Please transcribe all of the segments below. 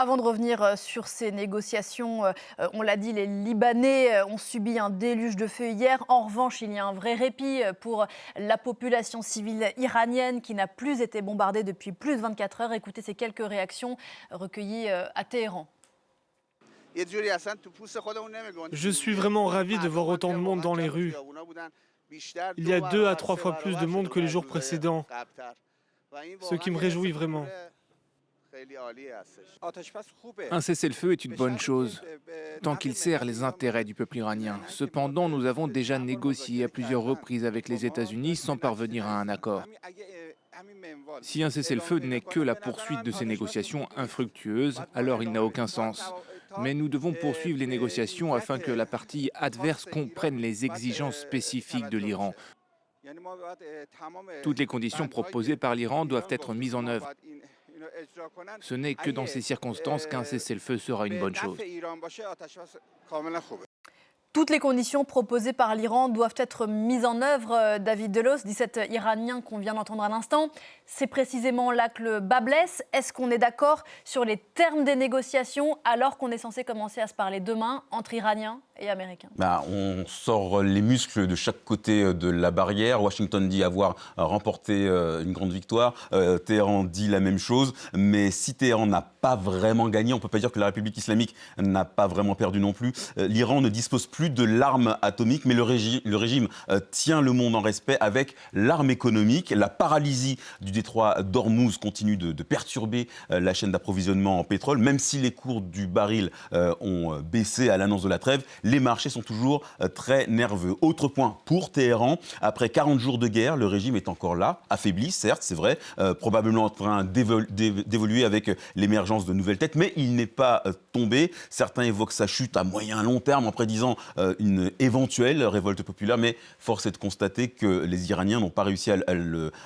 Avant de revenir sur ces négociations, on l'a dit, les Libanais ont subi un déluge de feu hier. En revanche, il y a un vrai répit pour la population civile iranienne qui n'a plus été bombardée depuis plus de 24 heures. Écoutez ces quelques réactions recueillies à Téhéran. Je suis vraiment ravi de voir autant de monde dans les rues. Il y a 2 à 3 fois plus de monde que les jours précédents, ce qui me réjouit vraiment. Un cessez-le-feu est une bonne chose, tant qu'il sert les intérêts du peuple iranien. Cependant, nous avons déjà négocié à plusieurs reprises avec les États-Unis sans parvenir à un accord. Si un cessez-le-feu n'est que la poursuite de ces négociations infructueuses, alors il n'a aucun sens. Mais nous devons poursuivre les négociations afin que la partie adverse comprenne les exigences spécifiques de l'Iran. Toutes les conditions proposées par l'Iran doivent être mises en œuvre. Ce n'est que dans ces circonstances qu'un cessez-le-feu sera une bonne chose. Toutes les conditions proposées par l'Iran doivent être mises en œuvre. David Delos, 17 Iraniens qu'on vient d'entendre à l'instant. C'est précisément là que le bât blesse. Est-ce qu'on est d'accord sur les termes des négociations alors qu'on est censé commencer à se parler demain entre Iraniens et Américains? On sort les muscles de chaque côté de la barrière. Washington dit avoir remporté une grande victoire. Téhéran dit la même chose. Mais si Téhéran n'a pas vraiment gagné, on ne peut pas dire que la République islamique n'a pas vraiment perdu non plus. L'Iran ne dispose plus de l'arme atomique, mais le régime tient le monde en respect avec l'arme économique. La paralysie du détroit d'Ormuz continue de perturber la chaîne d'approvisionnement en pétrole. Même si les cours du baril ont baissé à l'annonce de la trêve, les marchés sont toujours très nerveux. Autre point, pour Téhéran, après 40 jours de guerre, le régime est encore là, affaibli, certes, c'est vrai, probablement en train d'évoluer avec l'émergence de nouvelles têtes, mais il n'est pas tombé. Certains évoquent sa chute à moyen long terme en prédisant une éventuelle révolte populaire, mais force est de constater que les Iraniens n'ont pas réussi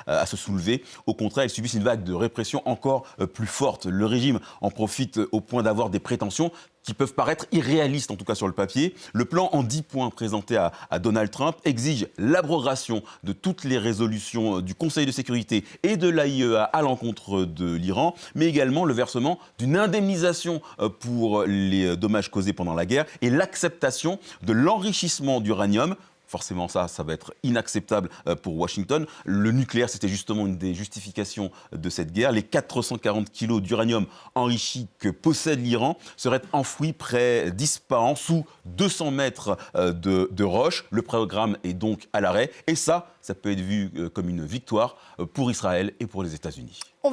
à se soulever. Au contraire, ils subissent une vague de répression encore plus forte. Le régime en profite au point d'avoir des prétentions qui peuvent paraître irréalistes, en tout cas sur le papier. Le plan en 10 points présenté à Donald Trump exige l'abrogation de toutes les résolutions du Conseil de sécurité et de l'AIEA à l'encontre de l'Iran, mais également le versement d'une indemnisation pour les dommages causés pendant la guerre et l'acceptation de l'enrichissement d'uranium. Forcément, ça va être inacceptable pour Washington. Le nucléaire, c'était justement une des justifications de cette guerre. Les 440 kilos d'uranium enrichi que possède l'Iran seraient enfouis près d'Ispahan, sous 200 mètres de roche. Le programme est donc à l'arrêt. Et ça peut être vu comme une victoire pour Israël et pour les États-Unis.